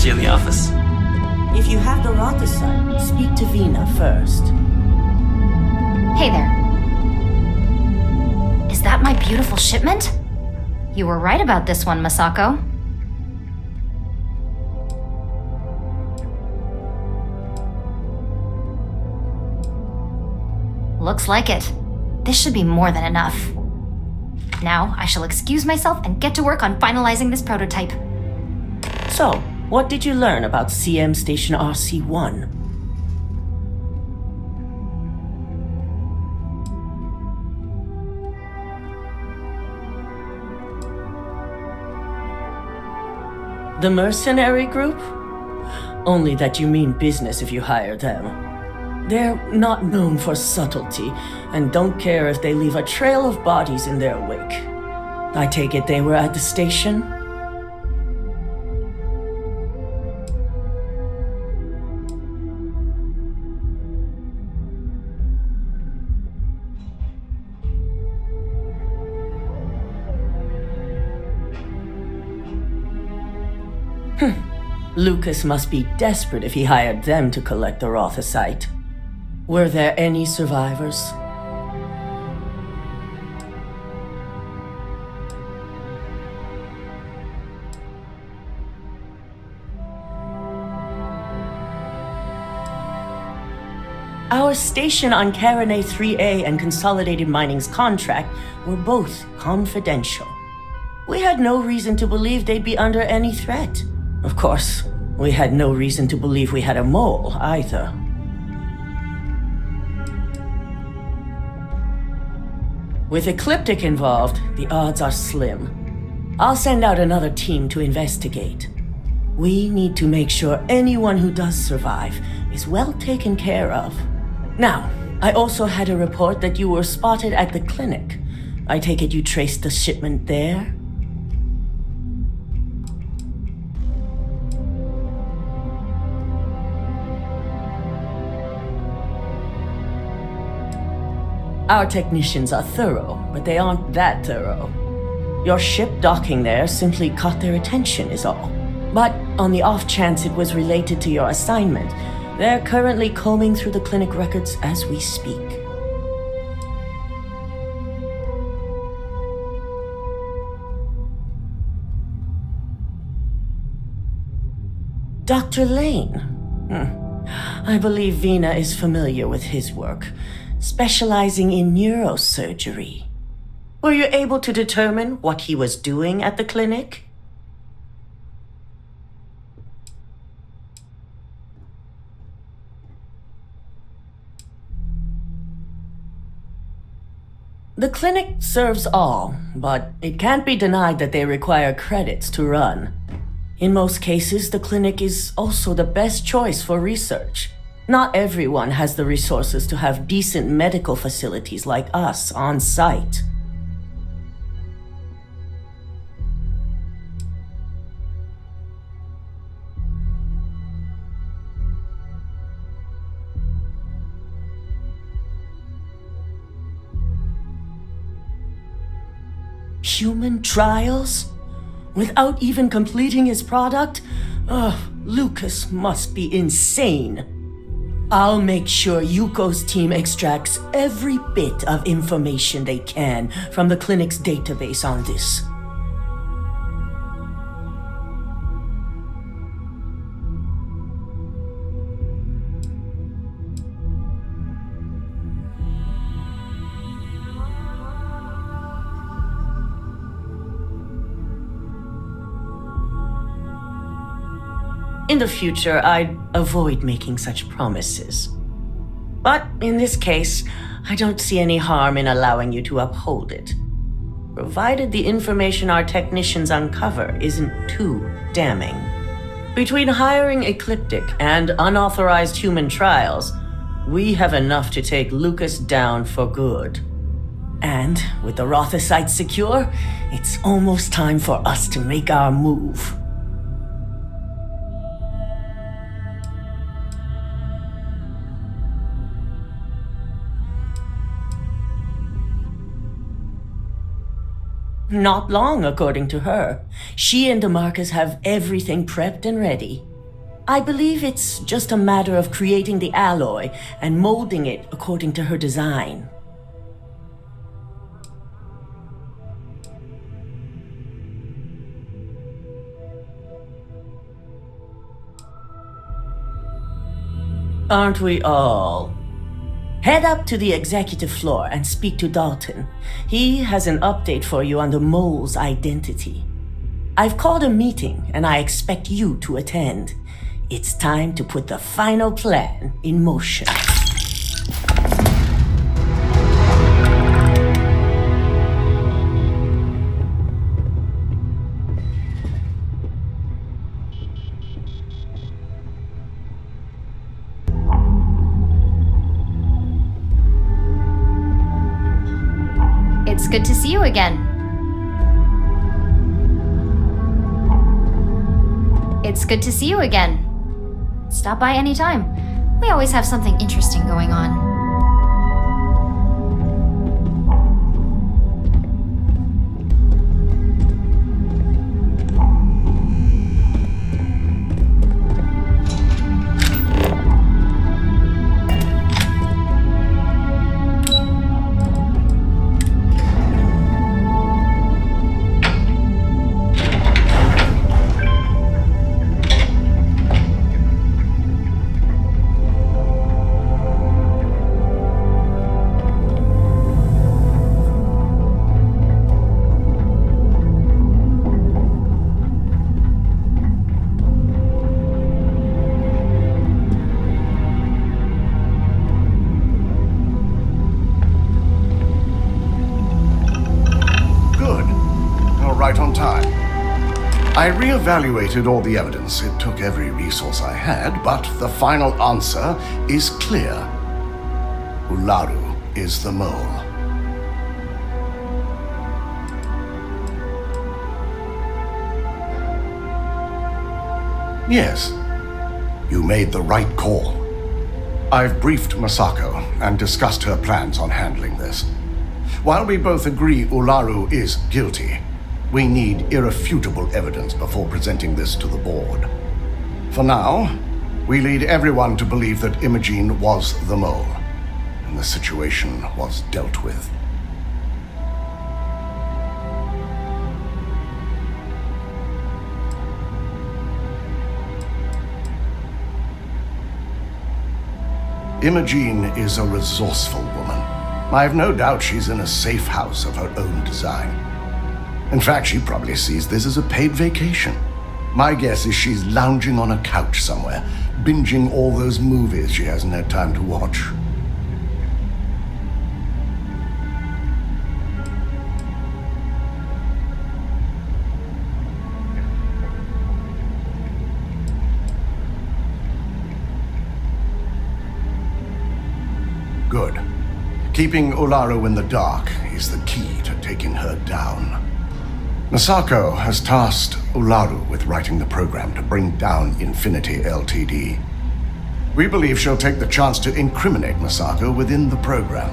you in the office. If you have the Rothesite, speak to Vina first. Hey there. Is that my beautiful shipment? You were right about this one, Masako. Looks like it. This should be more than enough. Now, I shall excuse myself and get to work on finalizing this prototype. So, what did you learn about CM Station RC-1? The mercenary group? Only that you mean business if you hire them. They're not known for subtlety, and don't care if they leave a trail of bodies in their wake. I take it they were at the station? Lucas must be desperate if he hired them to collect the Rothesite. Were there any survivors? Our station on Carone 3A and Consolidated Mining's contract were both confidential. We had no reason to believe they'd be under any threat. Of course, we had no reason to believe we had a mole either. With Ecliptic involved, the odds are slim. I'll send out another team to investigate. We need to make sure anyone who does survive is well taken care of. Now, I also had a report that you were spotted at the clinic. I take it you traced the shipment there? Our technicians are thorough, but they aren't that thorough. Your ship docking there simply caught their attention is all. But on the off chance it was related to your assignment, they're currently combing through the clinic records as we speak. Dr. Lane? I believe Vina is familiar with his work, specializing in neurosurgery. Were you able to determine what he was doing at the clinic? The clinic serves all, but it can't be denied that they require credits to run. In most cases, the clinic is also the best choice for research. Not everyone has the resources to have decent medical facilities like us on site. Human trials? Without even completing his product? Lucas must be insane. I'll make sure Yuko's team extracts every bit of information they can from the clinic's database on this. In the future, I'd avoid making such promises. But in this case, I don't see any harm in allowing you to uphold it, provided the information our technicians uncover isn't too damning. Between hiring Ecliptic and unauthorized human trials, we have enough to take Lucas down for good. And with the Rothesite secure, it's almost time for us to make our move. Not long, according to her. She and DeMarcus have everything prepped and ready. I believe it's just a matter of creating the alloy and molding it according to her design. Aren't we all? Head up to the executive floor and speak to Dalton. He has an update for you on the mole's identity. I've called a meeting and I expect you to attend. It's time to put the final plan in motion. It's good to see you again. It's good to see you again. Stop by anytime. We always have something interesting going on. I re-evaluated all the evidence. It took every resource I had, but the final answer is clear. Ularu is the mole. Yes, you made the right call. I've briefed Masako and discussed her plans on handling this. While we both agree Ularu is guilty, we need irrefutable evidence before presenting this to the board. For now, we lead everyone to believe that Imogene was the mole, and the situation was dealt with. Imogene is a resourceful woman. I have no doubt she's in a safe house of her own design. In fact, she probably sees this as a paid vacation. My guess is she's lounging on a couch somewhere, binging all those movies she hasn't had time to watch. Good. Keeping Ularu in the dark is the key to taking her down. Masako has tasked Ularu with writing the program to bring down Infinity Ltd. We believe she'll take the chance to incriminate Masako within the program,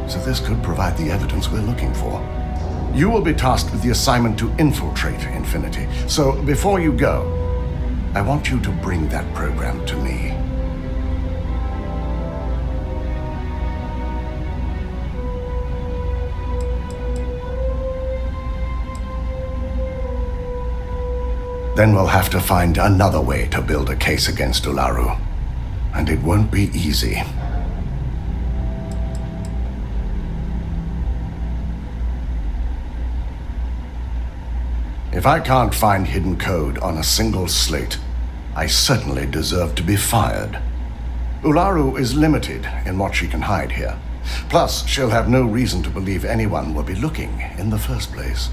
so this could provide the evidence we're looking for. You will be tasked with the assignment to infiltrate Infinity, so before you go, I want you to bring that program to me. Then we'll have to find another way to build a case against Ularu. And it won't be easy. If I can't find hidden code on a single slate, I certainly deserve to be fired. Ularu is limited in what she can hide here. Plus, she'll have no reason to believe anyone will be looking in the first place.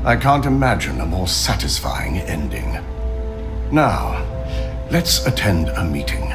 I can't imagine a more satisfying ending. Now, let's attend a meeting.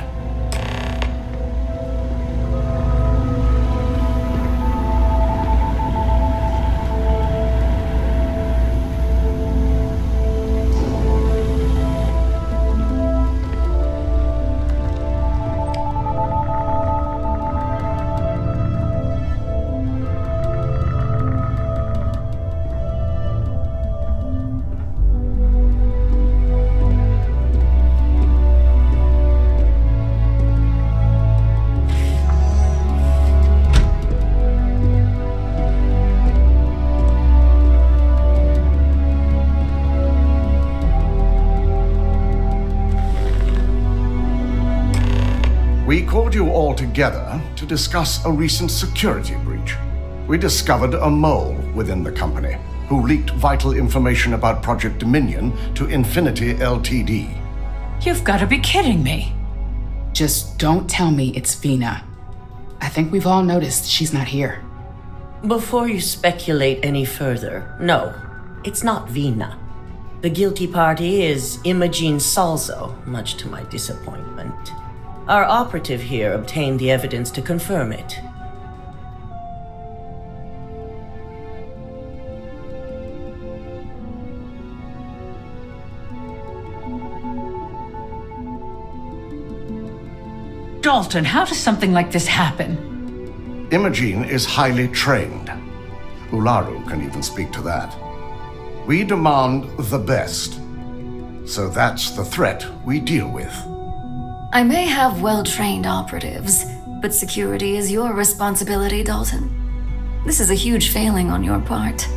We called you all together to discuss a recent security breach. We discovered a mole within the company who leaked vital information about Project Dominion to Infinity Ltd. You've got to be kidding me. Just don't tell me it's Vina. I think we've all noticed she's not here. Before you speculate any further, no, it's not Vina. The guilty party is Imogene Salzo, much to my disappointment. Our operative here obtained the evidence to confirm it. Dalton, how does something like this happen? Imogene is highly trained. Ularu can even speak to that. We demand the best. So that's the threat we deal with. I may have well-trained operatives, but security is your responsibility, Dalton. This is a huge failing on your part.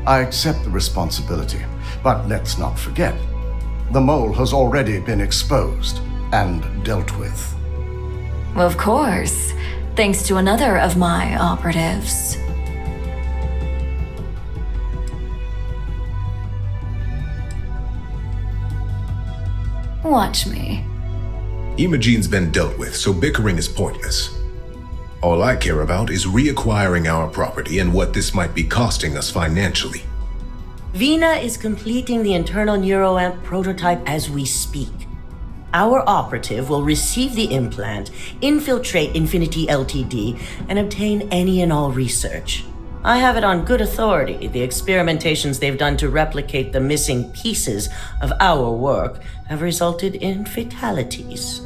I accept the responsibility, but let's not forget, the mole has already been exposed and dealt with. Of course, thanks to another of my operatives. Watch me. Imogene's been dealt with, so bickering is pointless. All I care about is reacquiring our property and what this might be costing us financially. Vina is completing the internal neuroamp prototype as we speak. Our operative will receive the implant, infiltrate Infinity Ltd, and obtain any and all research. I have it on good authority. The experimentations they've done to replicate the missing pieces of our work have resulted in fatalities.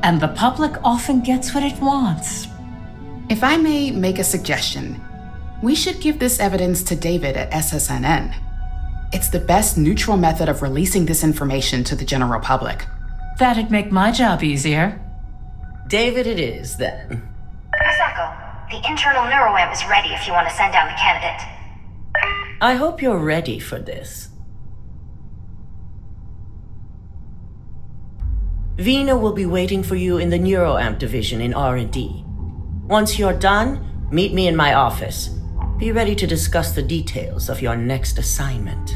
And the public often gets what it wants. If I may make a suggestion, we should give this evidence to David at SSNN. It's the best neutral method of releasing this information to the general public. That'd make my job easier. David it is, then. Misako, the internal neuroamp is ready if you want to send down the candidate. I hope you're ready for this. Vina will be waiting for you in the neuroamp division in R&D. Once you're done, meet me in my office. Be ready to discuss the details of your next assignment.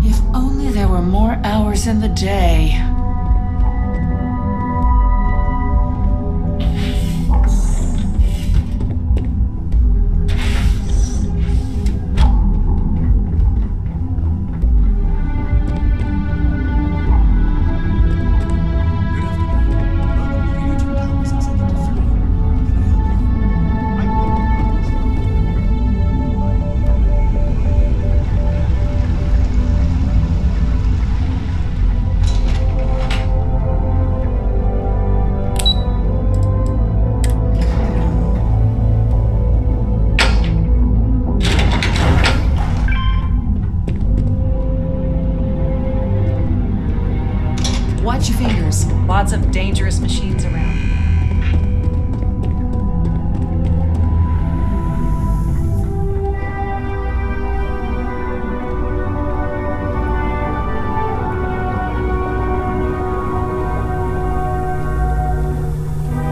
If only there were more hours in the day. Watch your fingers. Lots of dangerous machines around.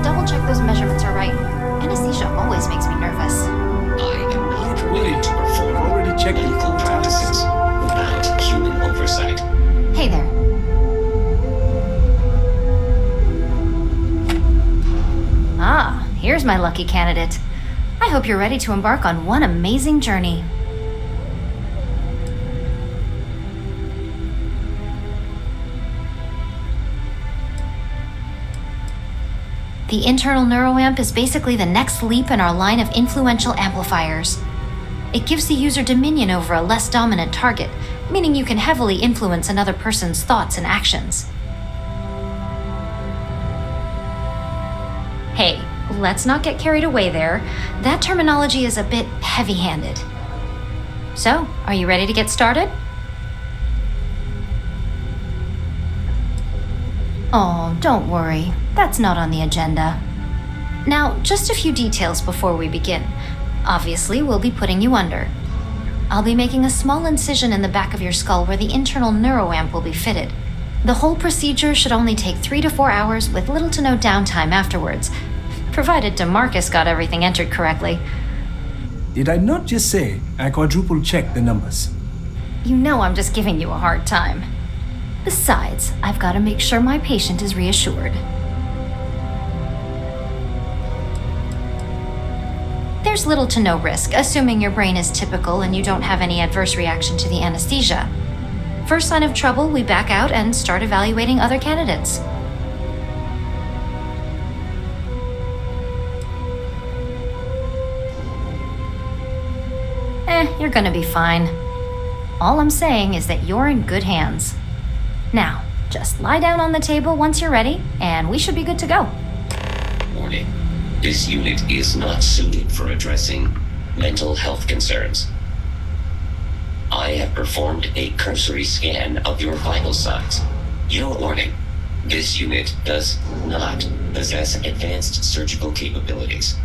Double check those measurements are right. Anesthesia always makes me nervous. I am not willing to perform medical practices without human oversight. Hey there. Ah, here's my lucky candidate. I hope you're ready to embark on one amazing journey. The internal neuroamp is basically the next leap in our line of influential amplifiers. It gives the user dominion over a less dominant target, meaning you can heavily influence another person's thoughts and actions. Hey, let's not get carried away there. That terminology is a bit heavy-handed. So, are you ready to get started? Oh, don't worry. That's not on the agenda. Now, just a few details before we begin. Obviously, we'll be putting you under. I'll be making a small incision in the back of your skull where the internal neuroamp will be fitted. The whole procedure should only take 3 to 4 hours with little to no downtime afterwards, provided DeMarcus got everything entered correctly. Did I not just say I quadruple-checked the numbers? You know I'm just giving you a hard time. Besides, I've got to make sure my patient is reassured. There's little to no risk, assuming your brain is typical and you don't have any adverse reaction to the anesthesia. First sign of trouble, we back out and start evaluating other candidates. You're gonna be fine. All I'm saying is that you're in good hands. Now, just lie down on the table once you're ready, and we should be good to go. Warning. This unit is not suited for addressing mental health concerns. I have performed a cursory scan of your vital signs. Your warning. This unit does not possess advanced surgical capabilities.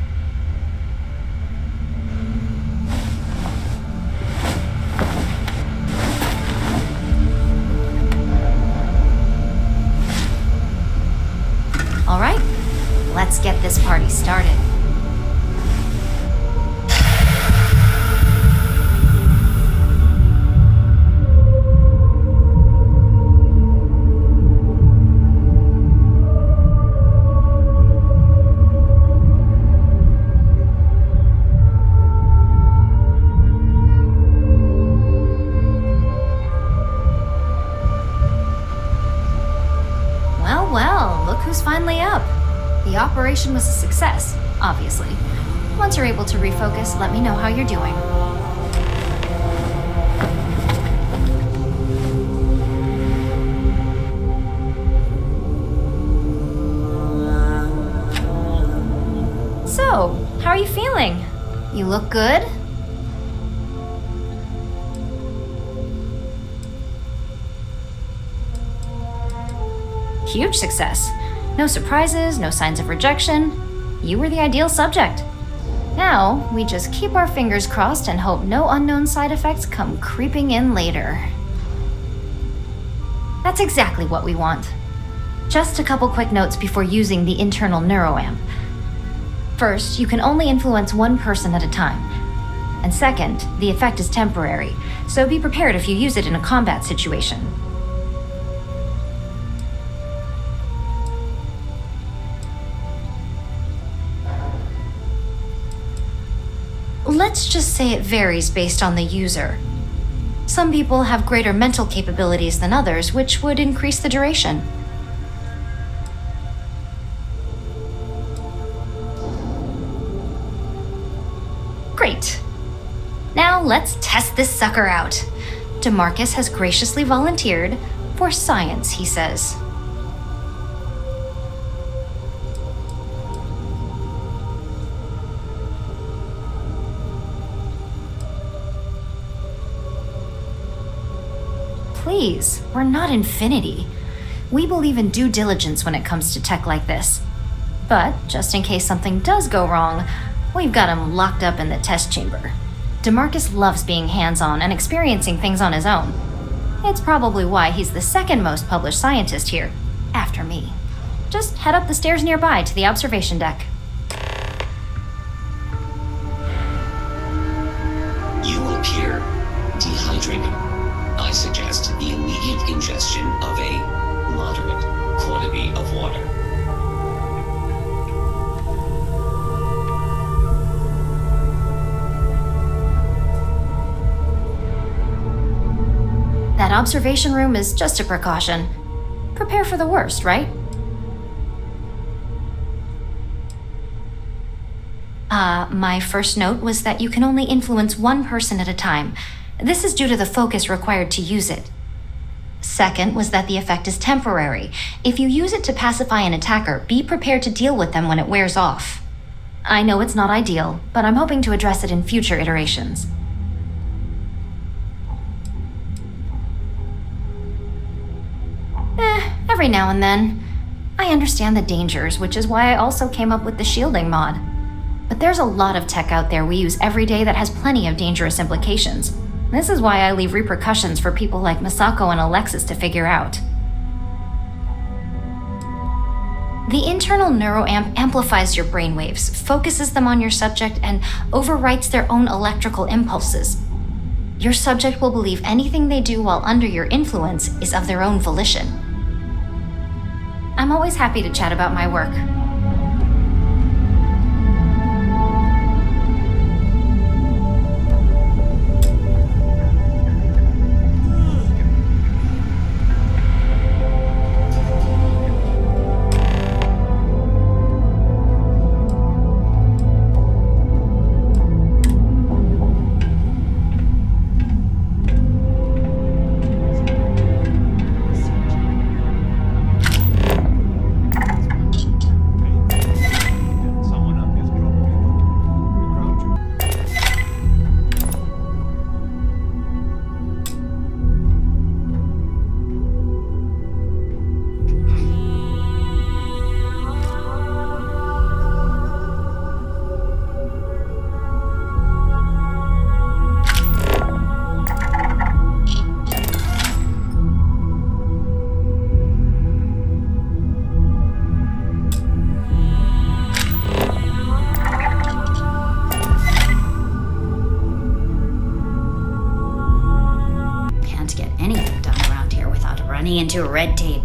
All right, let's get this party started. Well, look who's finally up. The operation was a success, obviously. Once you're able to refocus, let me know how you're doing. So, how are you feeling? You look good? Huge success. No surprises, no signs of rejection. You were the ideal subject. Now, we just keep our fingers crossed and hope no unknown side effects come creeping in later. That's exactly what we want. Just a couple quick notes before using the internal neuroamp. First, you can only influence one person at a time. And second, the effect is temporary, so be prepared if you use it in a combat situation. Let's just say it varies based on the user. Some people have greater mental capabilities than others, which would increase the duration. Great. Now let's test this sucker out. DeMarcus has graciously volunteered for science, he says. Please, we're not Infinity. We believe in due diligence when it comes to tech like this. But, just in case something does go wrong, we've got him locked up in the test chamber. DeMarcus loves being hands-on and experiencing things on his own. It's probably why he's the second most published scientist here, after me. Just head up the stairs nearby to the observation deck. You appear dehydrated. I suggest the immediate ingestion of a moderate quantity of water. That observation room is just a precaution. Prepare for the worst, right? My first note was that you can only influence one person at a time. This is due to the focus required to use it. Second was that the effect is temporary. If you use it to pacify an attacker, be prepared to deal with them when it wears off. I know it's not ideal, but I'm hoping to address it in future iterations. Every now and then. I understand the dangers, which is why I also came up with the shielding mod. But there's a lot of tech out there we use every day that has plenty of dangerous implications. This is why I leave repercussions for people like Misako and Alexis to figure out. The internal neuroamp amplifies your brainwaves, focuses them on your subject, and overwrites their own electrical impulses. Your subject will believe anything they do while under your influence is of their own volition. I'm always happy to chat about my work. Into red tape.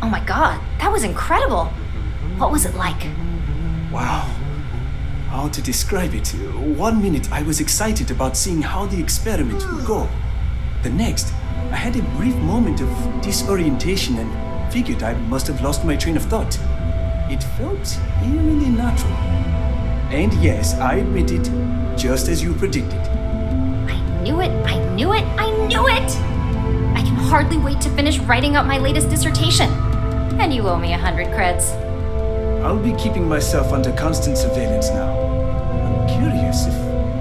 Oh my god, that was incredible! What was it like? Wow. How to describe it? 1 minute I was excited about seeing how the experiment would go. The next, I had a brief moment of disorientation and figured I must have lost my train of thought. It felt eerily natural. And yes, I admit it, just as you predicted. I knew it, I knew it, I knew it! I can hardly wait to finish writing up my latest dissertation. And you owe me 100 creds. I'll be keeping myself under constant surveillance now. I'm curious if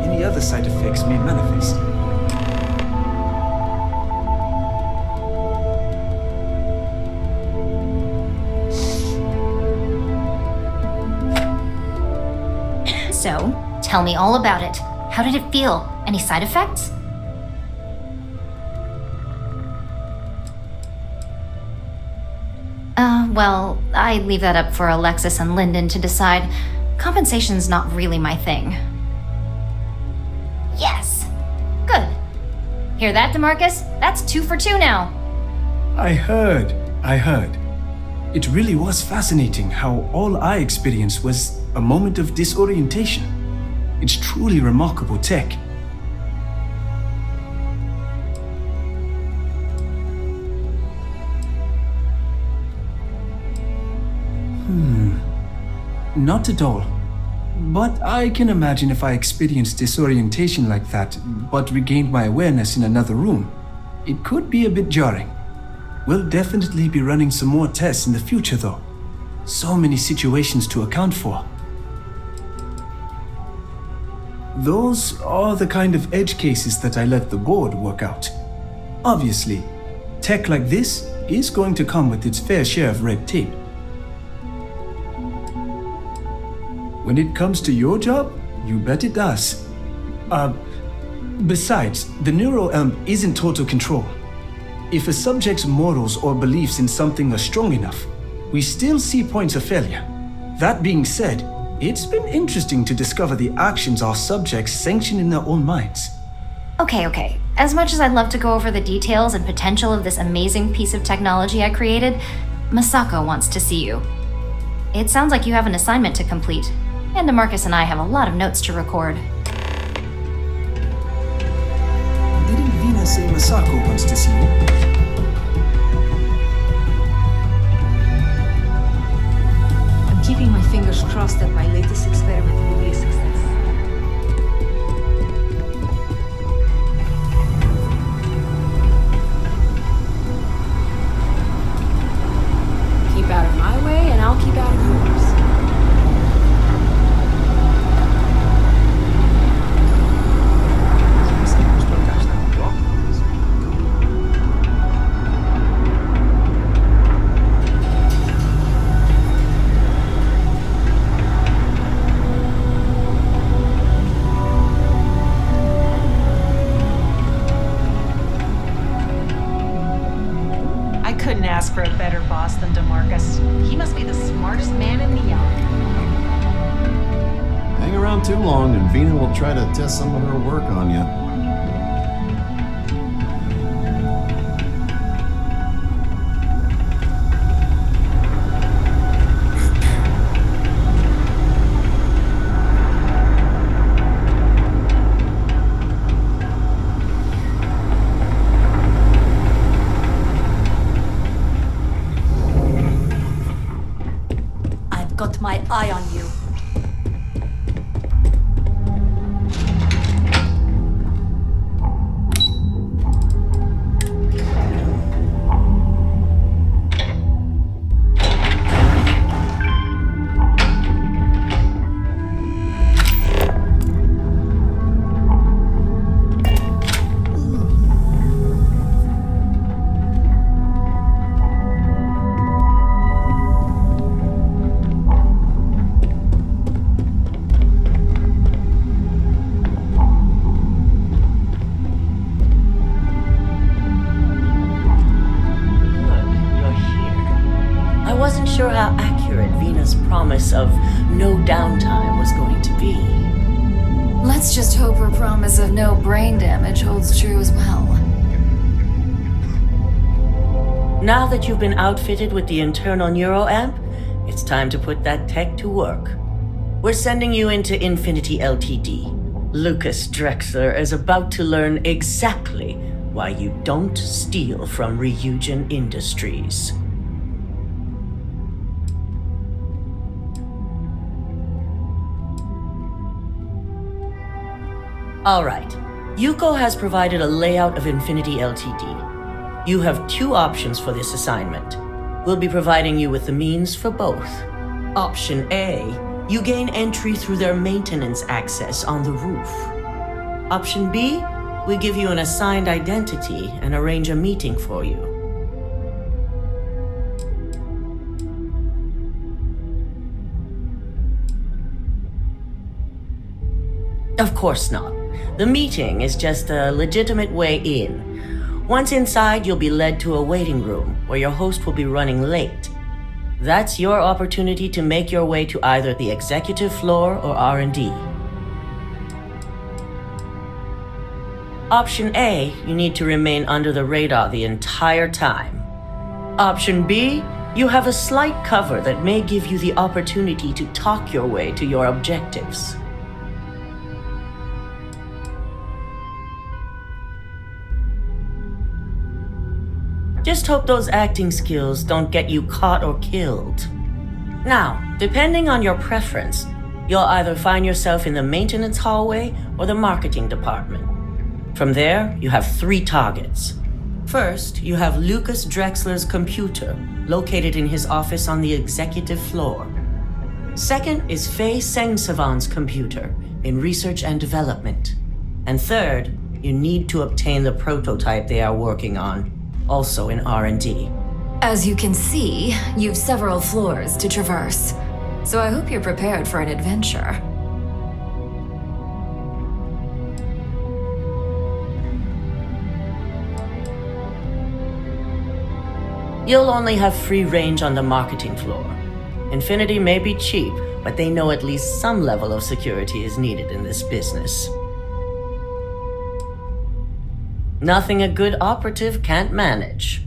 any other side effects may manifest. So, tell me all about it. How did it feel? Any side effects? Well, I leave that up for Alexis and Lyndon to decide. Compensation's not really my thing. Yes! Good. Hear that, DeMarcus? That's 2 for 2 now. I heard. It really was fascinating how all I experienced was a moment of disorientation. It's truly remarkable tech. Not at all. But I can imagine if I experienced disorientation like that, but regained my awareness in another room. It could be a bit jarring. We'll definitely be running some more tests in the future though. So many situations to account for. Those are the kind of edge cases that I let the board work out. Obviously, tech like this is going to come with its fair share of red tape. When it comes to your job, you bet it does. Besides, the neuroamp isn't total control. If a subject's morals or beliefs in something are strong enough, we still see points of failure. That being said, It's been interesting to discover the actions our subjects sanction in their own minds. Okay. As much as I'd love to go over the details and potential of this amazing piece of technology I created, Masako wants to see you. It sounds like you have an assignment to complete, and DeMarcus and I have a lot of notes to record. Didn't Vina say Masako wants to see you? I'm keeping my fingers crossed that my latest experiment will be a success. Keep out of my way, and I'll keep out of yours. Ask for a better boss than DeMarcus. He must be the smartest man in the yard. Hang around too long and Vina will try to test some of her work on you. Got my eye on you. How accurate Vina's promise of no downtime was going to be. Let's just hope her promise of no brain damage holds true as well. Now that you've been outfitted with the internal neuroamp, it's time to put that tech to work. We're sending you into Infinity LTD. Lucas Drexler is about to learn exactly why you don't steal from Ryujin Industries. Alright, Yuko has provided a layout of Infinity LTD. You have two options for this assignment. We'll be providing you with the means for both. Option A, you gain entry through their maintenance access on the roof. Option B, we give you an assigned identity and arrange a meeting for you. Of course not. The meeting is just a legitimate way in. Once inside, you'll be led to a waiting room where your host will be running late. That's your opportunity to make your way to either the executive floor or R&D. Option A, you need to remain under the radar the entire time. Option B, you have a slight cover that may give you the opportunity to talk your way to your objectives. Just hope those acting skills don't get you caught or killed. Now, depending on your preference, you'll either find yourself in the maintenance hallway or the marketing department. From there, you have 3 targets. First, you have Lucas Drexler's computer, located in his office on the executive floor. Second is Faye Sengsavan's computer, in research and development. And third, you need to obtain the prototype they are working on, also in R&D. As you can see, you've several floors to traverse, so I hope you're prepared for an adventure. You'll only have free range on the marketing floor. Infinity may be cheap, but they know at least some level of security is needed in this business. Nothing a good operative can't manage.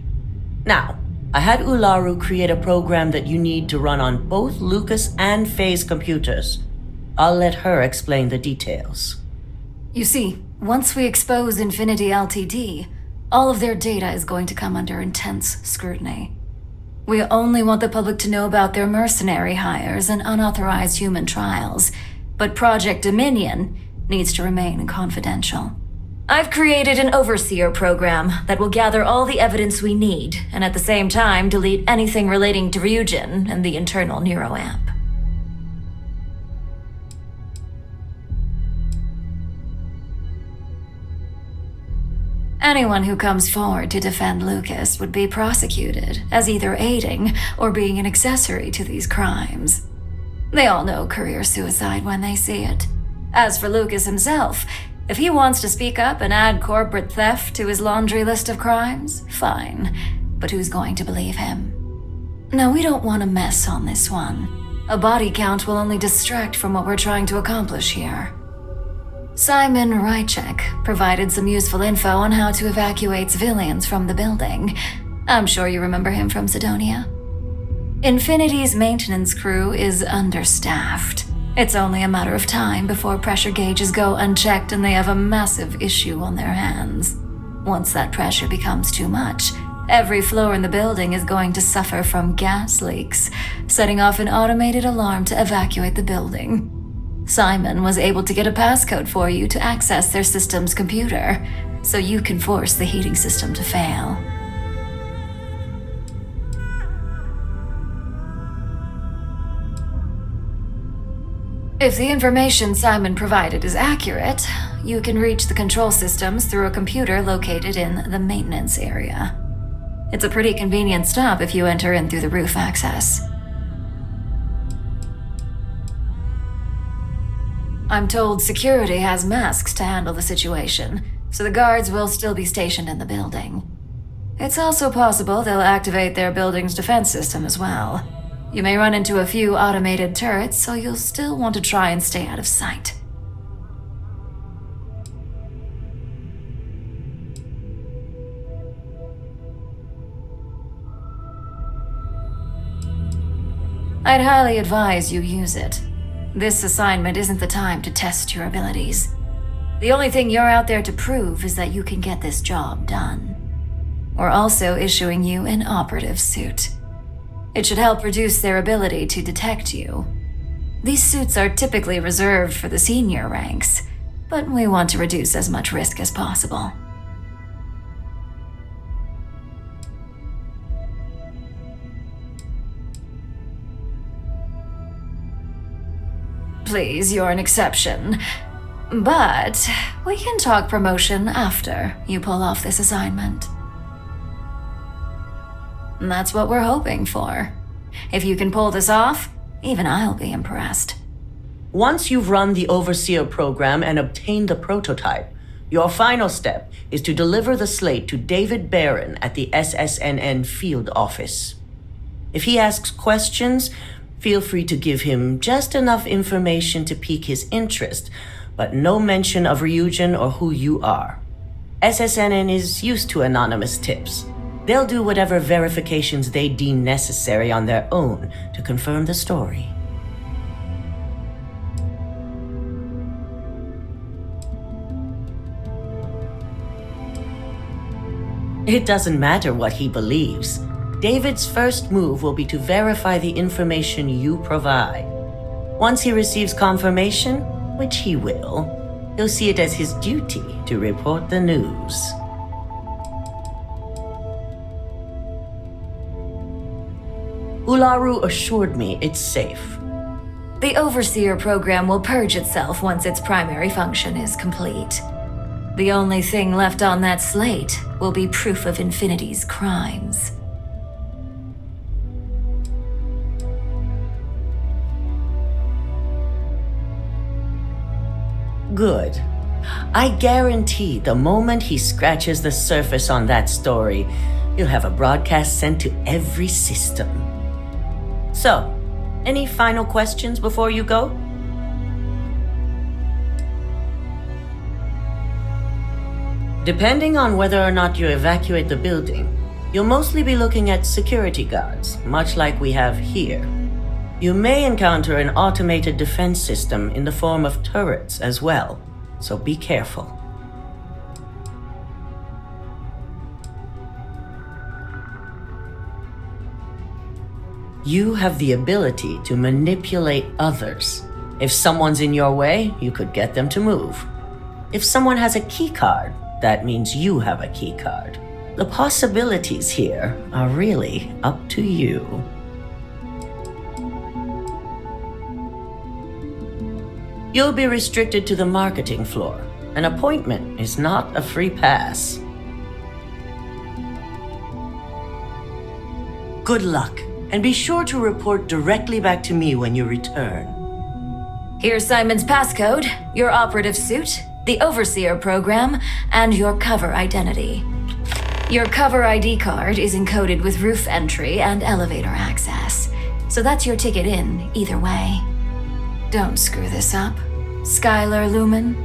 Now, I had Ularu create a program that you need to run on both Lucas and Faye's computers. I'll let her explain the details. You see, once we expose Infinity Ltd, all of their data is going to come under intense scrutiny. We only want the public to know about their mercenary hires and unauthorized human trials, but Project Dominion needs to remain confidential. I've created an overseer program that will gather all the evidence we need, and at the same time delete anything relating to Ryujin and the internal neuroamp. Anyone who comes forward to defend Lucas would be prosecuted as either aiding or being an accessory to these crimes. They all know career suicide when they see it. As for Lucas himself, if he wants to speak up and add corporate theft to his laundry list of crimes, fine. But who's going to believe him? No, we don't want a mess on this one. A body count will only distract from what we're trying to accomplish here. Simon Ryujin provided some useful info on how to evacuate civilians from the building. I'm sure you remember him from Sidonia. Infinity's maintenance crew is understaffed. It's only a matter of time before pressure gauges go unchecked and they have a massive issue on their hands. Once that pressure becomes too much, every floor in the building is going to suffer from gas leaks, setting off an automated alarm to evacuate the building. Simon was able to get a passcode for you to access their system's computer, so you can force the heating system to fail. If the information Simon provided is accurate, you can reach the control systems through a computer located in the maintenance area. It's a pretty convenient stop if you enter in through the roof access. I'm told security has masks to handle the situation, so the guards will still be stationed in the building. It's also possible they'll activate their building's defense system as well. You may run into a few automated turrets, so you'll still want to try and stay out of sight. I'd highly advise you use it. This assignment isn't the time to test your abilities. The only thing you're out there to prove is that you can get this job done. We're also issuing you an operative suit. It should help reduce their ability to detect you. These suits are typically reserved for the senior ranks, but we want to reduce as much risk as possible. Please, you're an exception. But we can talk promotion after you pull off this assignment. And that's what we're hoping for. If you can pull this off, even I'll be impressed. Once you've run the Overseer program and obtained the prototype, your final step is to deliver the slate to David Barron at the SSNN field office. If he asks questions, feel free to give him just enough information to pique his interest, but no mention of Ryujin or who you are. SSNN is used to anonymous tips. They'll do whatever verifications they deem necessary on their own to confirm the story. It doesn't matter what he believes. David's first move will be to verify the information you provide. Once he receives confirmation, which he will, he'll see it as his duty to report the news. Ularu assured me it's safe. The Overseer program will purge itself once its primary function is complete. The only thing left on that slate will be proof of Infinity's crimes. Good. I guarantee the moment he scratches the surface on that story, you'll have a broadcast sent to every system. So, Any final questions before you go? Depending on whether or not you evacuate the building, you'll mostly be looking at security guards, much like we have here. You may encounter an automated defense system in the form of turrets as well, so be careful. You have the ability to manipulate others. If someone's in your way, you could get them to move. If someone has a keycard, that means you have a keycard. The possibilities here are really up to you. You'll be restricted to the marketing floor. An appointment is not a free pass. Good luck, and be sure to report directly back to me when you return. Here's Simon's passcode, your operative suit, the Overseer program, and your cover identity. Your cover ID card is encoded with roof entry and elevator access, so that's your ticket in, either way. Don't screw this up, Skylar Lumen.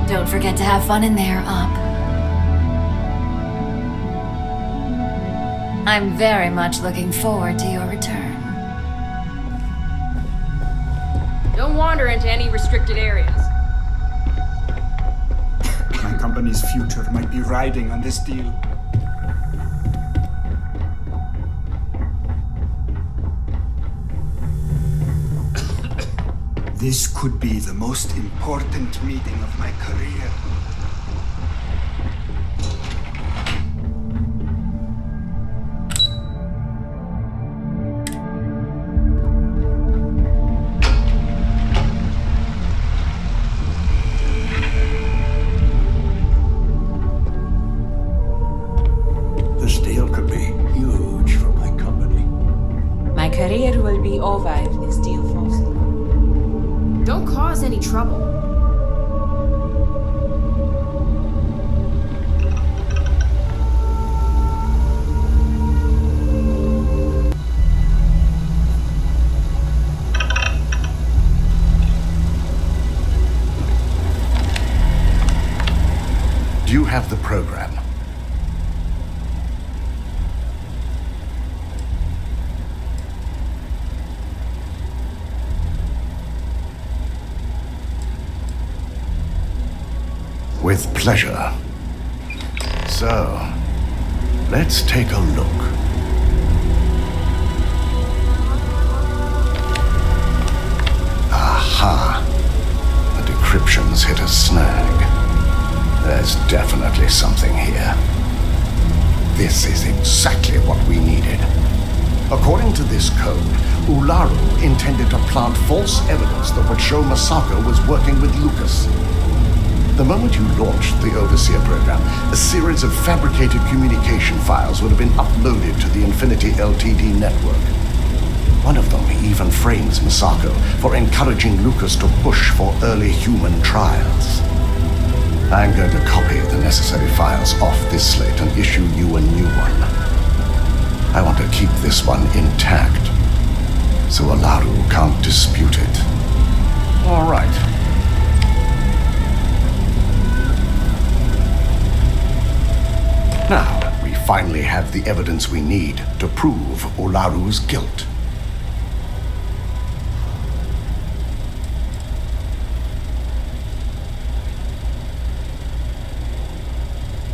Don't forget to have fun in there, Up. I'm very much looking forward to your return. Don't wander into any restricted areas. My company's future might be riding on this deal. This could be the most important meeting of my career. This deal could be huge for my company. My career will be over if this deal falls through. Don't cause any trouble. Do you have the program? With pleasure. So, let's take a look. Aha! The decryption's hit a snag. There's definitely something here. This is exactly what we needed. According to this code, Ularu intended to plant false evidence that would show Masako was working with Lucas. The moment you launched the Overseer program, a series of fabricated communication files would have been uploaded to the Infinity Ltd network. One of them even frames Masako for encouraging Lucas to push for early human trials. I'm going to copy the necessary files off this slate and issue you a new one. I want to keep this one intact, so Ularu can't dispute it. All right. Now, we finally have the evidence we need to prove Ularu's guilt.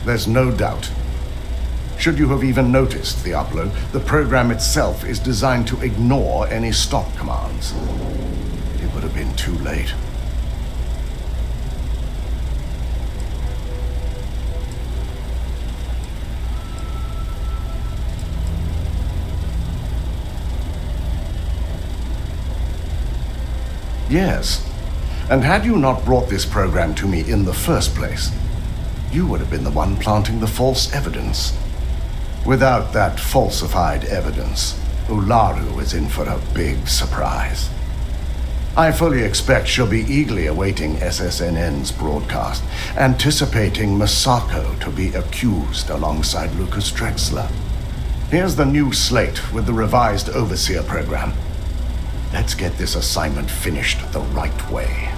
There's no doubt. Should you have even noticed the upload, the program itself is designed to ignore any stop commands. It would have been too late. Yes. And had you not brought this program to me in the first place, you would have been the one planting the false evidence. Without that falsified evidence, Ularu is in for a big surprise. I fully expect she'll be eagerly awaiting SSNN's broadcast, anticipating Misako to be accused alongside Lucas Drexler. Here's the new slate with the revised Overseer program. Let's get this assignment finished the right way.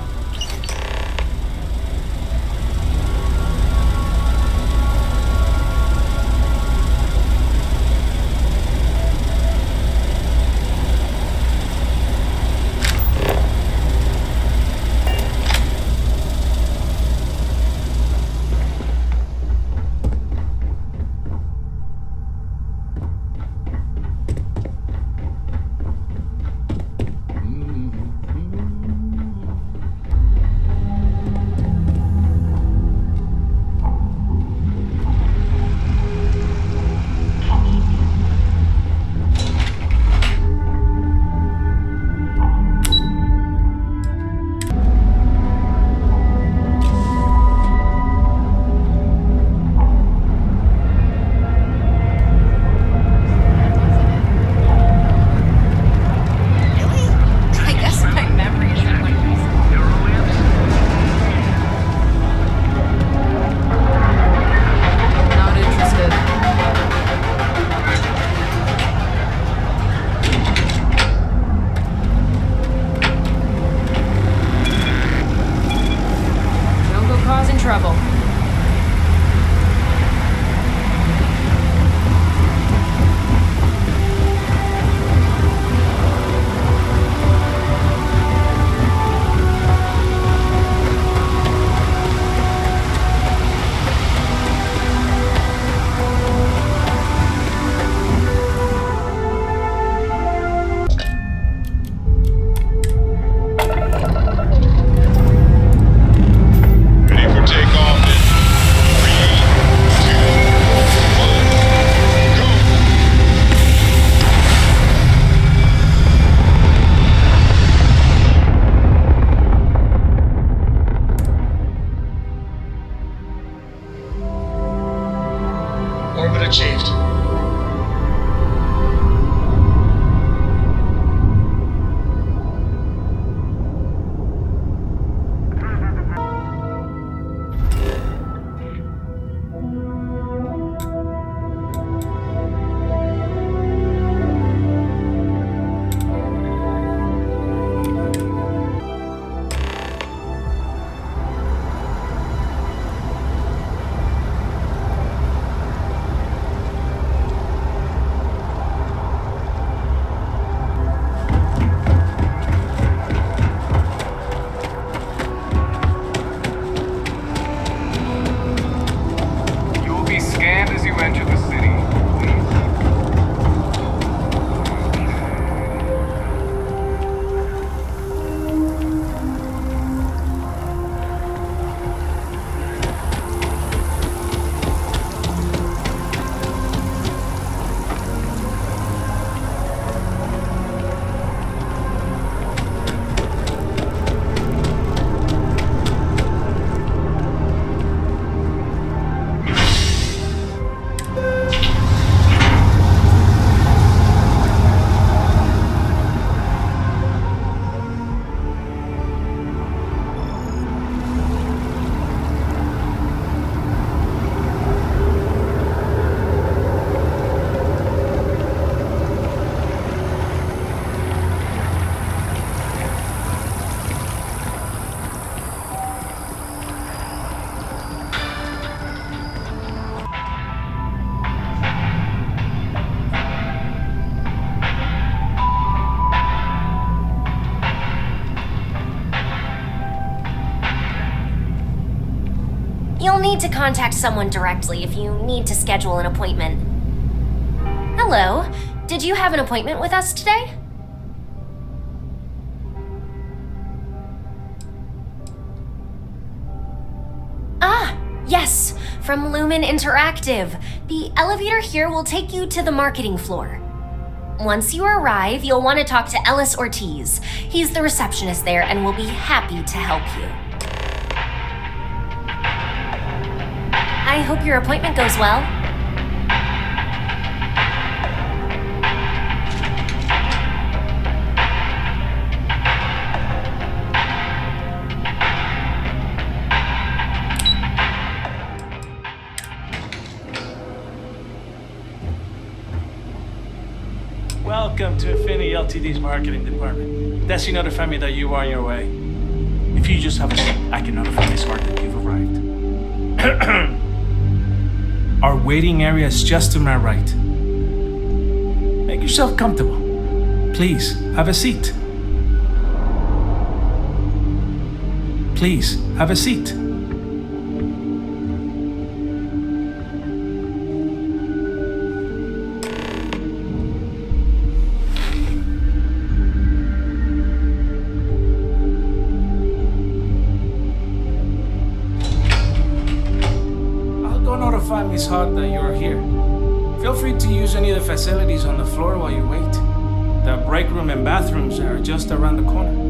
You'll need to contact someone directly if you need to schedule an appointment. Hello. Did you have an appointment with us today? Ah, yes. From Lumen Interactive. The elevator here will take you to the marketing floor. Once you arrive, you'll want to talk to Ellis Ortiz. He's the receptionist there and will be happy to help you. I hope your appointment goes well. Welcome to Infinity Ltd's marketing department. Desi notified me that you are on your way. If you just have a seat, I can notify Miss Hart that you've arrived. Our waiting area is just to my right. Make yourself comfortable. Please, have a seat. Please, have a seat. Miss Hart that you're here. Feel free to use any of the facilities on the floor while you wait. The break room and bathrooms are just around the corner.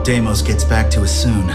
Deimos gets back to us soon.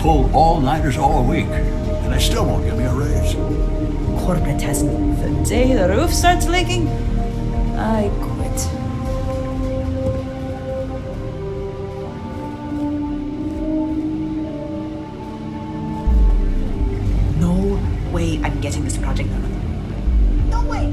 pulled all-nighters all week, and they still won't give me a raise. Corporate has the day the roof starts leaking, I quit. No way I'm getting this project done. No way!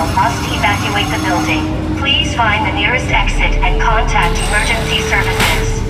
personnel must evacuate the building. Please find the nearest exit and contact emergency services.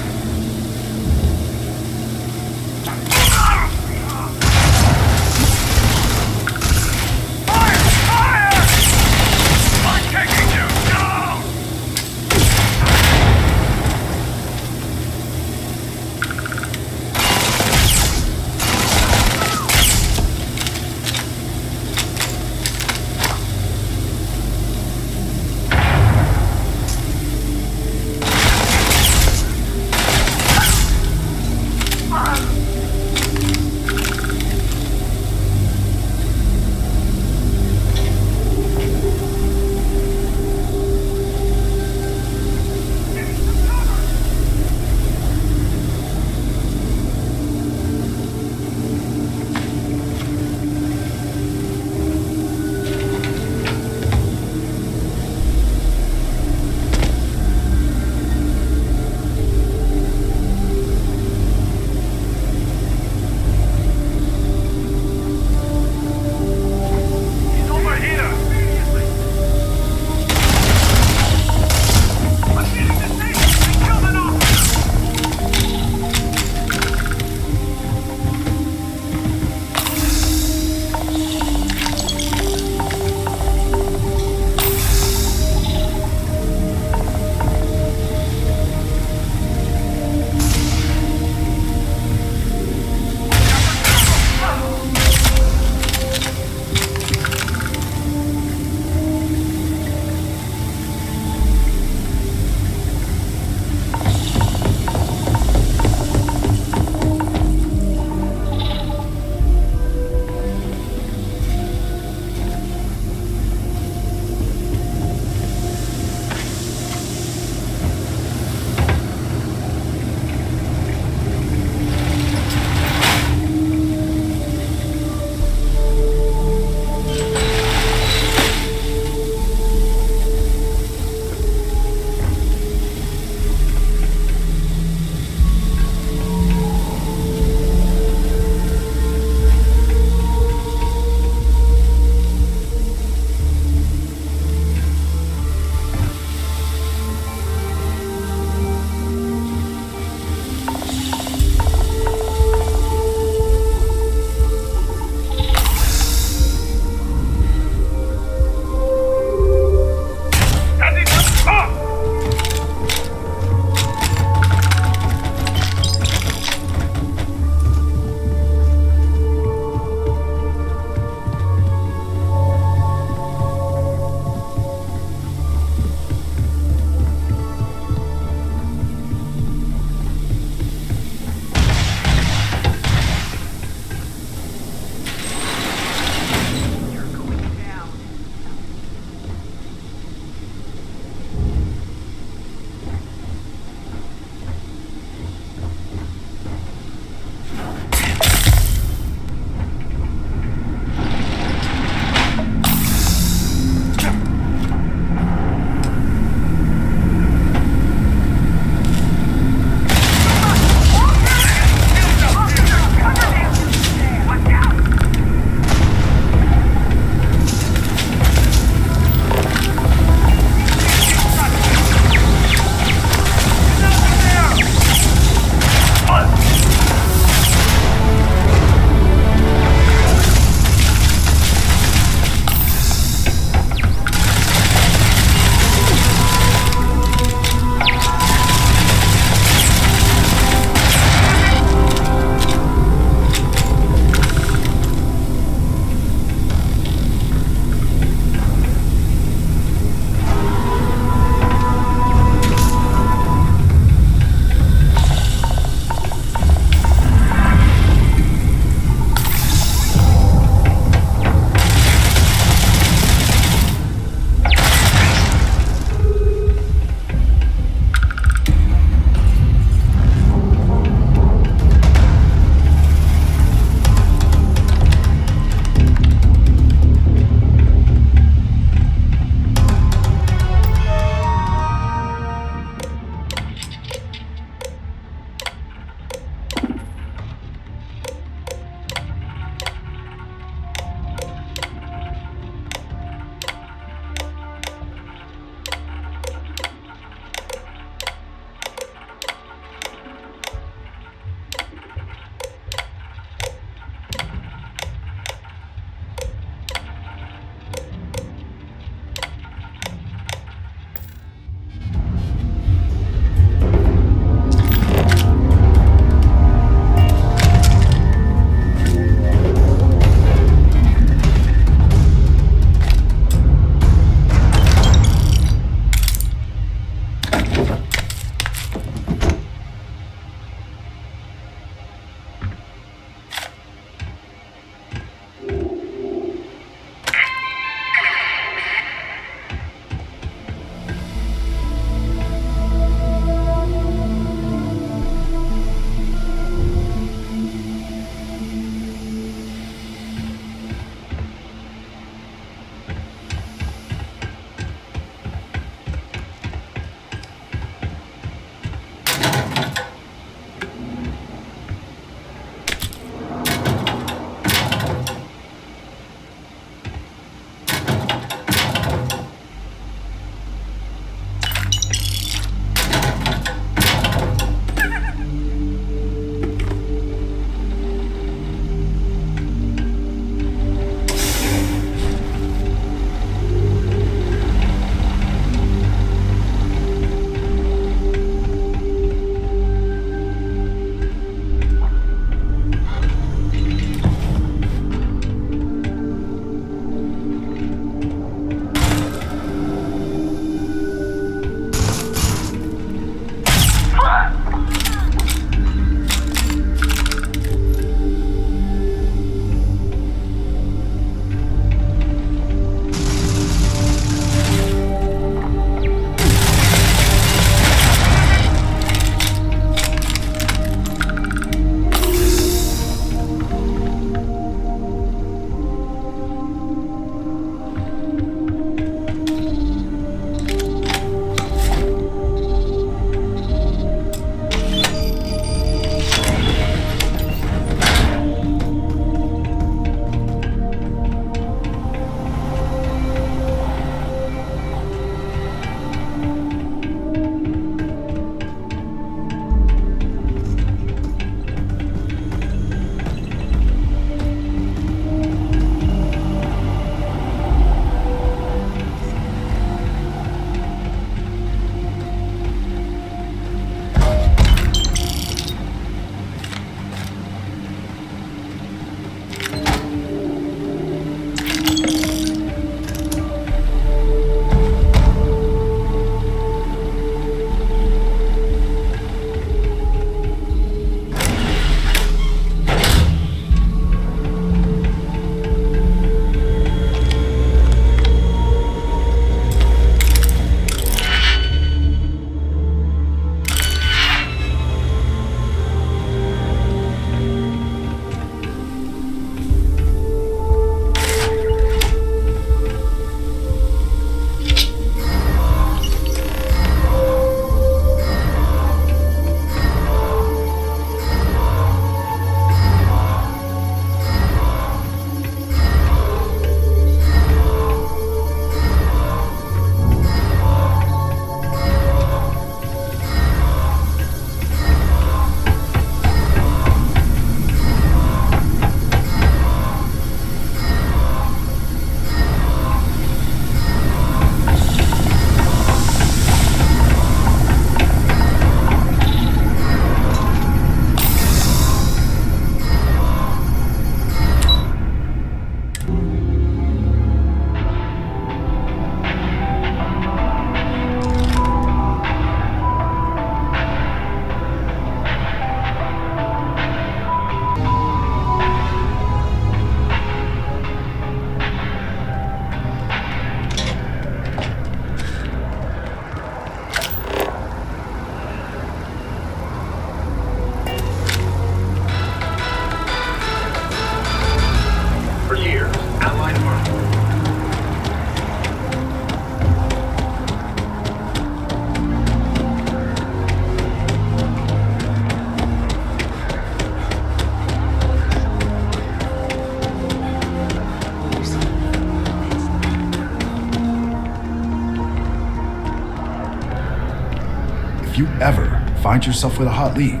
If you ever find yourself with a hot lead,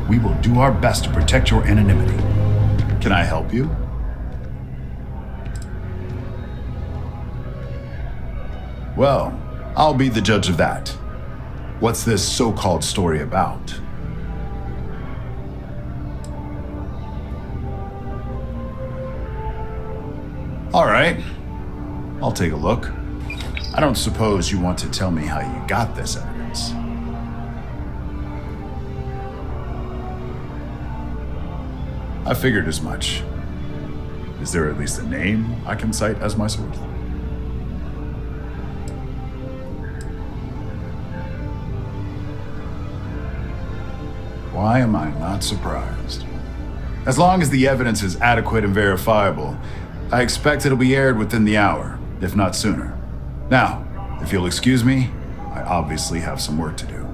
we will do our best to protect your anonymity. Can I help you? Well, I'll be the judge of that. What's this so-called story about? All right, I'll take a look. I don't suppose you want to tell me how you got this evidence. I figured as much. Is there at least a name I can cite as my source? Why am I not surprised? As long as the evidence is adequate and verifiable, I expect it'll be aired within the hour, if not sooner. Now, if you'll excuse me, I obviously have some work to do.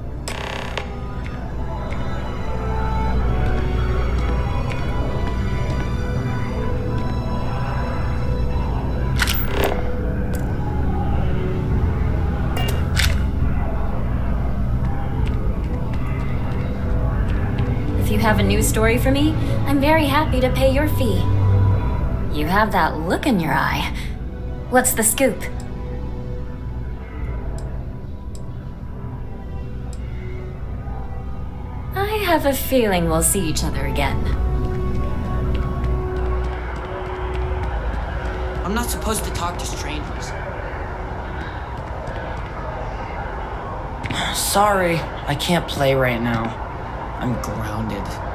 If you have a news story for me, I'm very happy to pay your fee. You have that look in your eye. What's the scoop? I have a feeling we'll see each other again. I'm not supposed to talk to strangers. Sorry, I can't play right now. I'm grounded.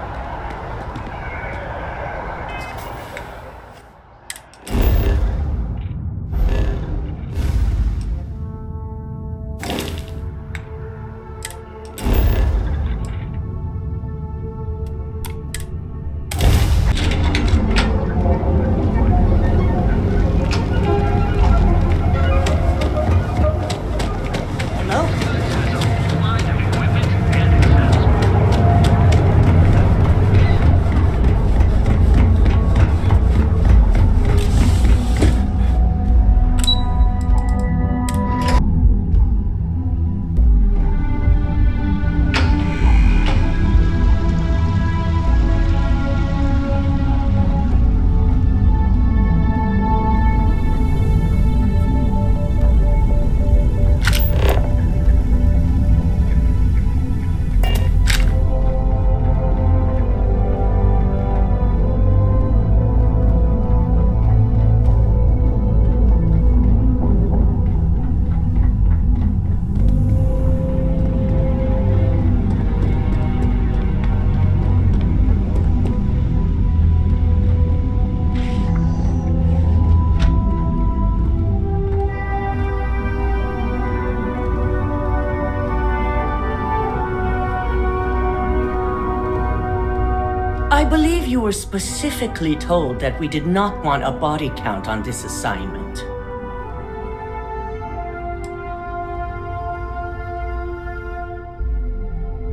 I believe you were specifically told that we did not want a body count on this assignment.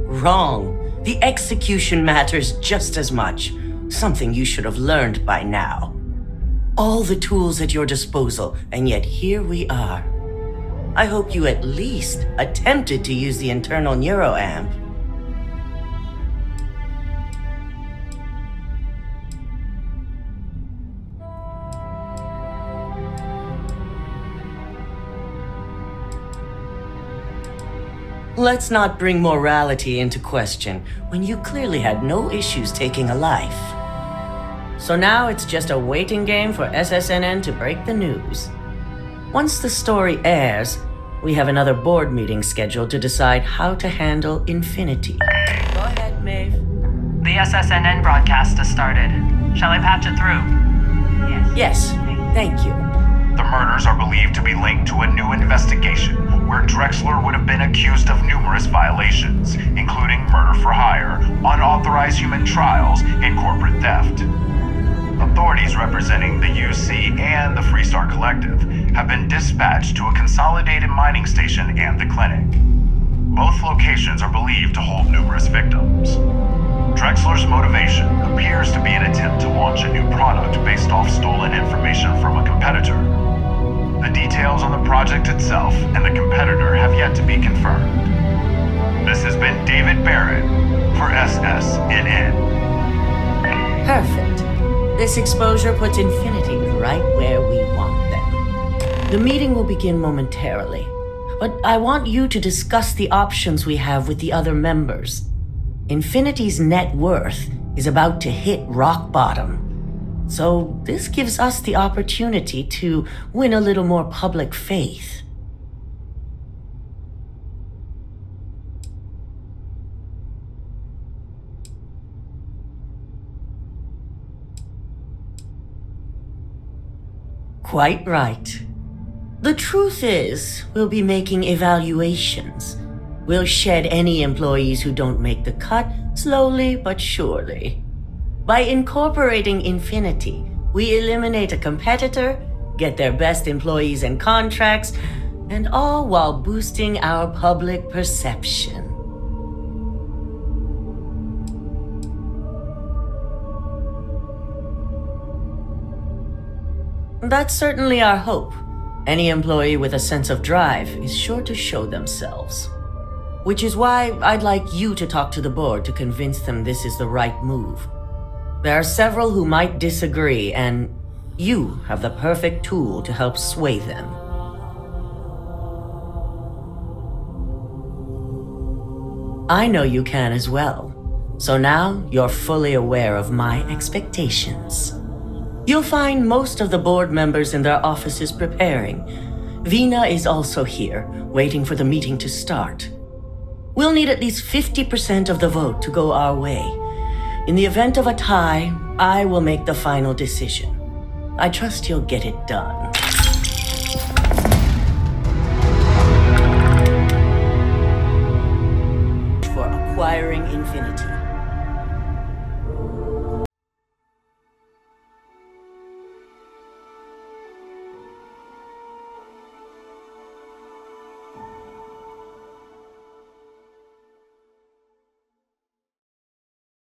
Wrong. The execution matters just as much. Something you should have learned by now. All the tools at your disposal, and yet here we are. I hope you at least attempted to use the internal neuroamp. Let's not bring morality into question when you clearly had no issues taking a life. So now it's just a waiting game for SSNN to break the news. Once the story airs, we have another board meeting scheduled to decide how to handle Infinity. Go ahead, Maeve. The SSNN broadcast has started. Shall I patch it through? Yes, thank you. The murders are believed to be linked to a new investigation where Drexler would have been accused of numerous violations, including murder for hire, unauthorized human trials, and corporate theft. Authorities representing the UC and the Freestar Collective have been dispatched to a consolidated mining station and the clinic. Both locations are believed to hold numerous victims. Drexler's motivation appears to be an attempt to launch a new product based off stolen information from a competitor. The details on the project itself and the competitor have yet to be confirmed. This has been David Barrett for SSNN. Perfect. This exposure puts Infinity right where we want them. The meeting will begin momentarily, but I want you to discuss the options we have with the other members. Infinity's net worth is about to hit rock bottom, so this gives us the opportunity to win a little more public faith. Quite right. The truth is, we'll be making evaluations. We'll shed any employees who don't make the cut, slowly but surely. By incorporating Infinity, we eliminate a competitor, get their best employees and contracts, and all while boosting our public perception. That's certainly our hope. Any employee with a sense of drive is sure to show themselves. Which is why I'd like you to talk to the board to convince them this is the right move. There are several who might disagree, and you have the perfect tool to help sway them. I know you can as well. So now you're fully aware of my expectations. You'll find most of the board members in their offices preparing. Vina is also here, waiting for the meeting to start. We'll need at least 50% of the vote to go our way. In the event of a tie, I will make the final decision. I trust you'll get it done. For acquiring Infinity.